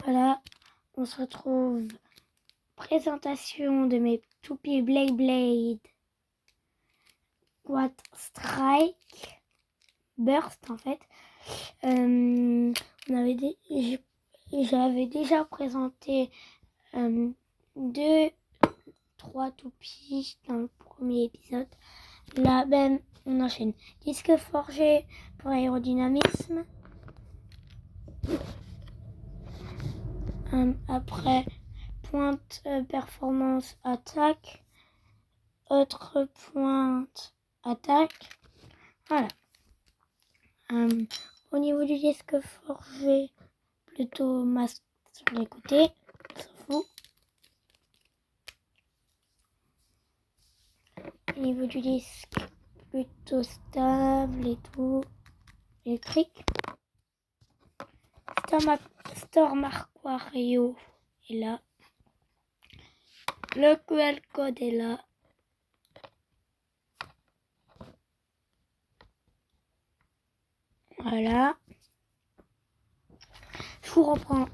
Voilà, on se retrouve. Présentation de mes toupies Blade Quad Strike Burst en fait. J'avais déjà présenté 2-3 toupies dans le premier épisode. Là, on enchaîne. Disque forgé pour aérodynamisme. Après, pointe performance attaque. Autre pointe attaque. Voilà. Au niveau du disque forgé, plutôt masque sur les côtés. On s'en fout. Au niveau du disque, plutôt stable et tout. Électrique. Storm Aquario est là. Le QR code est là. Voilà. Je vous reprends.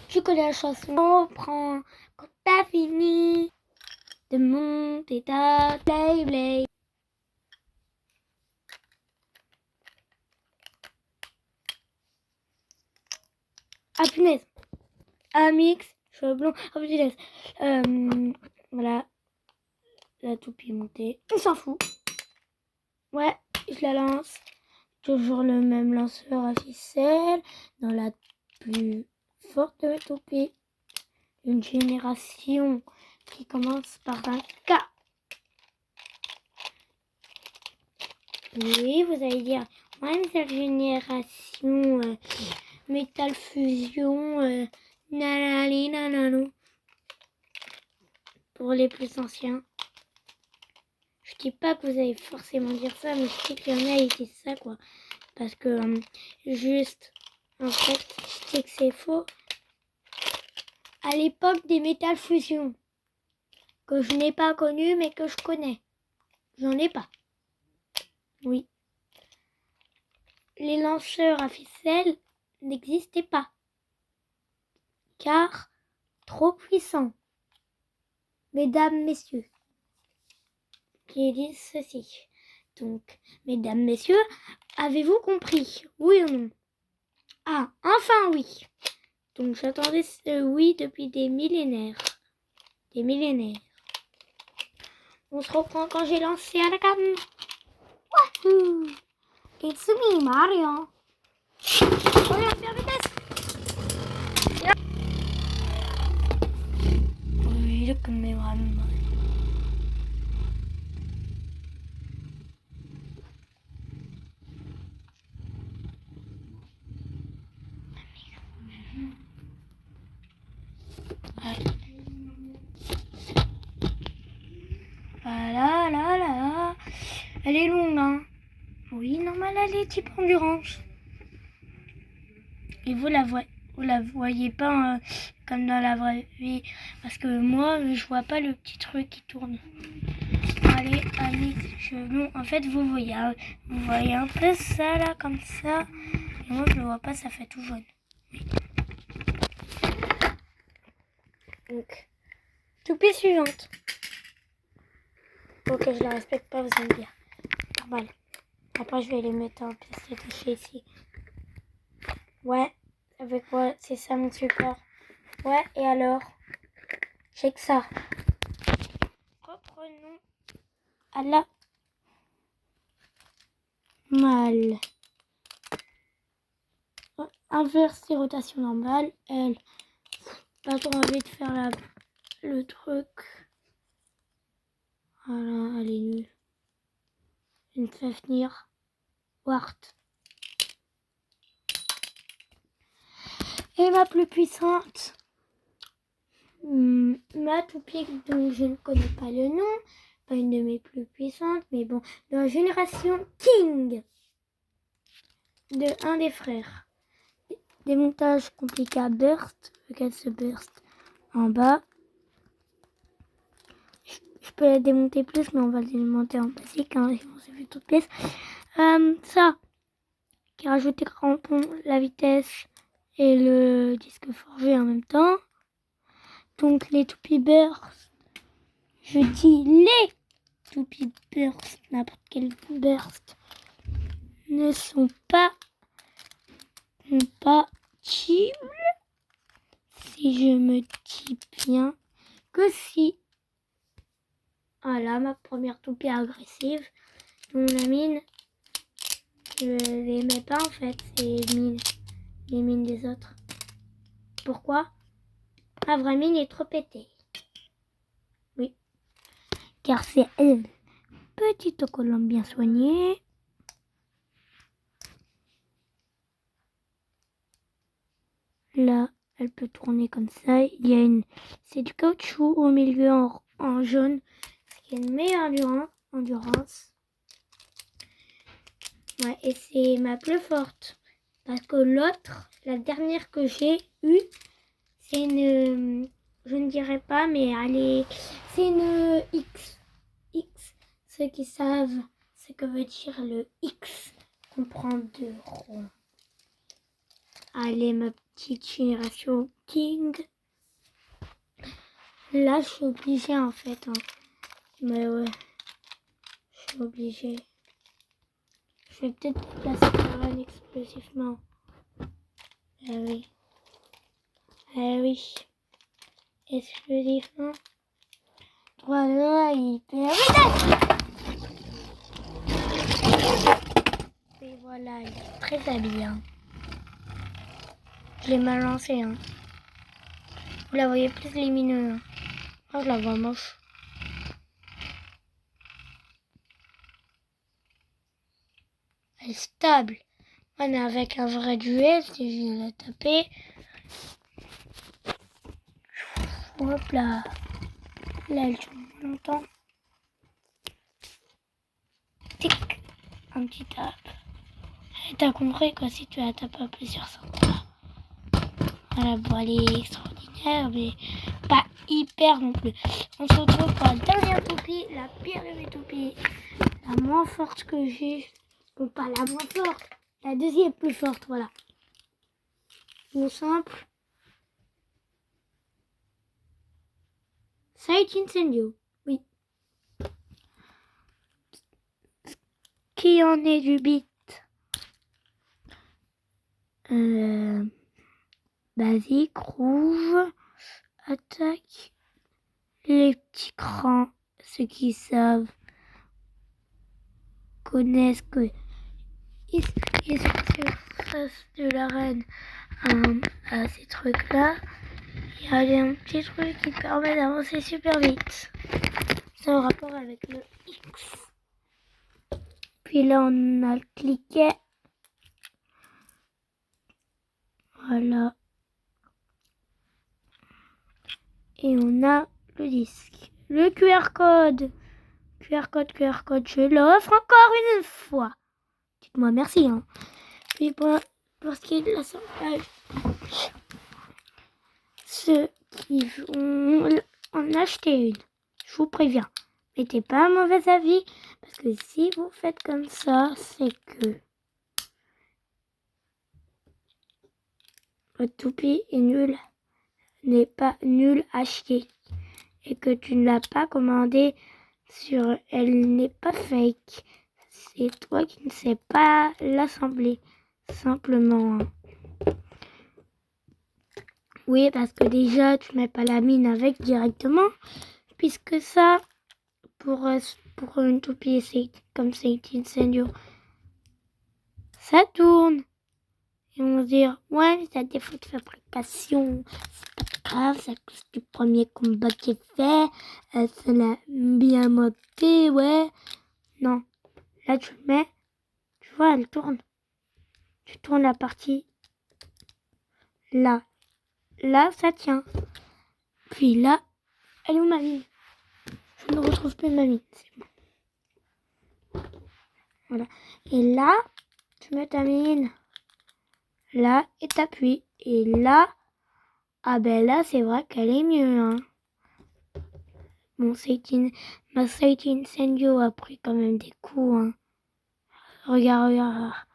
Tu connais la chanson. On reprend quand t'as fini de monter ta Blade. Ah punaise. Amix, cheveux blonds. Ah punaise. Voilà. La toupie montée. On s'en fout. Ouais, je la lance. Toujours le même lanceur à ficelle. Dans la plus forte de mes toupies. Une génération qui commence par un K. Oui, vous allez dire, moi, cette génération Metal Fusion, nanali, nanano. Pour les plus anciens. Je dis pas que vous allez forcément dire ça, mais je sais qu'il y en a qui disent ça, quoi. Parce que, juste, en fait, je sais que c'est faux. À l'époque des Metal Fusion, que je n'ai pas connu, mais que je connais. J'en ai pas. Oui. Les lanceurs à ficelle n'existaient pas. Car trop puissants. Mesdames, messieurs. Qui disent ceci. Donc, mesdames, messieurs, avez-vous compris? Oui ou non? Ah, enfin oui. Donc, j'attendais ce oui depuis des millénaires. Des millénaires. On se reprend quand j'ai lancé à la cam. Wahoo! It's me, Mario. Regarde, faire vitesse. Oui, look at me, Mario. Voilà, là. Elle est longue, hein. Oui, normal, elle est type endurance. Et vous la voyez pas comme dans la vraie vie. Parce que moi, je vois pas le petit truc qui tourne. Allez, cheveux. En fait, vous voyez un peu ça, là, comme ça. Et moi, je le vois pas, ça fait tout jaune. Donc, toupie suivante. Ok, je la respecte pas, vous allez me dire. Normal. Après, je vais les mettre en pièces détachées ici. Ouais, avec quoi? C'est ça mon support. Ouais, et alors? J'ai que ça. Reprenons à la malle. Inverser rotation normale. Elle, pas trop envie de faire le truc. Voilà, elle est nulle. Je me fais venir. Wart. Et ma plus puissante. Ma toupie dont je ne connais pas le nom. Pas une de mes plus puissantes, mais bon. De la génération King. De un des frères. Démontage compliqué à burst. Lequel se burst en bas. Je peux la démonter plus, mais on va la démonter en basique, hein, sinon c'est fait toute pièce. Ça, qui rajoute les crampons, la vitesse et le disque forgé en même temps. Donc les Toupee Burst, je dis les Toupee Burst, n'importe quel burst, ne sont pas compatibles, si je me dis bien, que si. Voilà, ma première toupie agressive. Dont la mine, je l'aimais pas en fait, c'est les mines des autres. Pourquoi? Ma vraie mine est trop pétée. Oui, car c'est elle. Petite colombe bien soignée. Là, elle peut tourner comme ça. Il y a c'est du caoutchouc au milieu en jaune, ce qui est une meilleure endurance. Ouais, et c'est ma plus forte. Parce que l'autre, la dernière que j'ai eue, c'est une... Je ne dirais pas, mais c'est une X. X. Ceux qui savent ce que veut dire le X comprend deux ronds. Allez, ma petite génération King. Là, je suis obligée en fait. Hein. Mais ouais, je suis obligée. Je vais peut-être déplacer par un explosivement. Ah oui. Ah oui. Explosivement. Voilà, hyper vite. Et voilà, il est très habillé. Hein. Je l'ai mal lancé. Hein. Vous la voyez plus lumineuse. Hein. Oh, je la vois moche. Elle est stable. On est avec un vrai duel, si je la taper. Hop là. Là, elle tourne longtemps. Tic. Un petit tape. Et t'as compris quoi, si tu la tapes à plusieurs centaines. Voilà, bon, elle est extraordinaire, mais pas hyper non plus. On se retrouve pour la dernière toupie, la pire de mes toupies. La moins forte que j'ai. Bon, pas la moins forte. La deuxième plus forte, voilà. Bon, simple. Sight Incendio, oui. Qui en est du beat? Basique, rouge, attaque. Les petits crans, ceux qui savent, connaissent que ils sont face de l'arène à ces trucs-là. Il y a un petit truc qui permet d'avancer super vite. C'est en rapport avec le X. Puis là, on a le cliquet. Voilà. Et on a le disque. Le QR code. QR code, je l'offre encore une fois. Dites-moi merci. Hein. Puis pour ce qui est de l'assemblage, ceux qui vont en acheter une, je vous préviens, mettez pas un mauvais avis, parce que si vous faites comme ça, c'est que votre toupie est nulle, n'est pas nulle à chier, et que tu ne l'as pas commandée sur, elle n'est pas fake. C'est toi qui ne sais pas l'assembler, simplement. Oui, parce que déjà, tu mets pas la mine avec directement, puisque ça, pour une toupie comme c'est Incendio, ça tourne. Et on va dire, ouais, c'est un défaut de fabrication, c'est pas grave, c'est à cause du premier combat que j'ai fait, ça l'a bien monté, ouais. Non, là tu mets, tu vois, elle tourne. Tu tournes la partie là. Là, ça tient. Puis là, elle est où ma mine? Je ne retrouve plus ma mine, c'est bon. Voilà. Et là, tu mets ta mine là et t'appuies. Et là, ah ben là, c'est vrai qu'elle est mieux. Hein. Ma Sight Incendio a pris quand même des coups. Hein. Regarde, elle a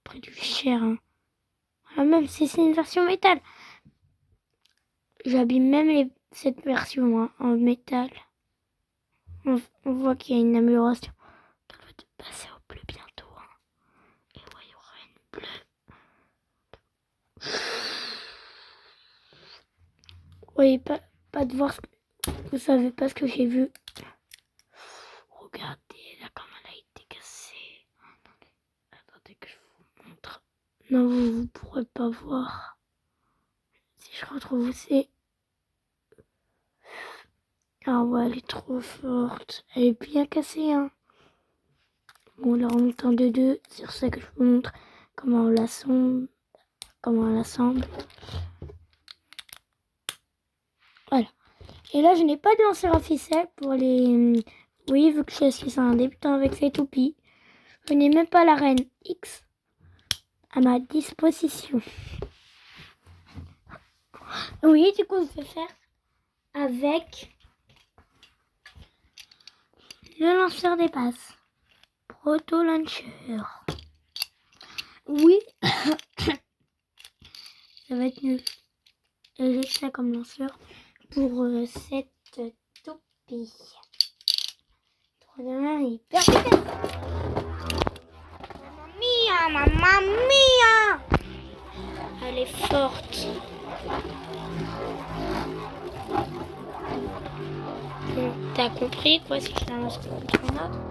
pris du cher. Hein. Ah, même si c'est une version métal. J'abîme même cette version hein, en métal. On voit qu'il y a une amélioration. On va passer au bleu bientôt. Hein. Et ouais, il y aura une bleue. Oui, pas de voir. Vous savez pas ce que j'ai vu. Regardez là comment elle a été cassée. Attendez que je vous montre. Non, vous pourrez pas voir. Si je retrouve c'est. Ah ouais, elle est trop forte. Elle est bien cassée, hein. Bon, là, en temps de deux, c'est sur ça que je vous montre comment on l'assemble. Voilà. Et là, je n'ai pas de lanceur à ficelle pour les... Oui, vu que je suis un débutant avec ces toupies. Je n'ai même pas la reine X à ma disposition. Oui, du coup, je vais faire avec le lanceur des passes. Proto Launcher. Oui, ça va être nul. Et j'ai ça comme lanceur pour cette toupie. 3, 2, 1, hyper vitesse. Mamma mia. Elle est forte. Bon, t'as compris quoi si je la lance contre une autre?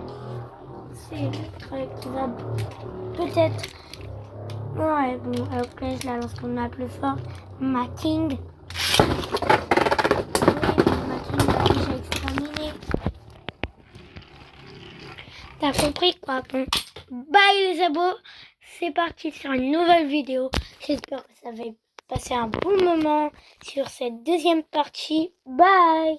C'est ultra activable. Peut-être. Ouais, bon, après je la lance contre ma plus forte, ma King. Oui, ma King m'a déjà exterminé. T'as compris quoi? Bon, bye les abos. C'est parti sur une nouvelle vidéo. J'espère que ça va passer un bon moment sur cette deuxième partie. Bye!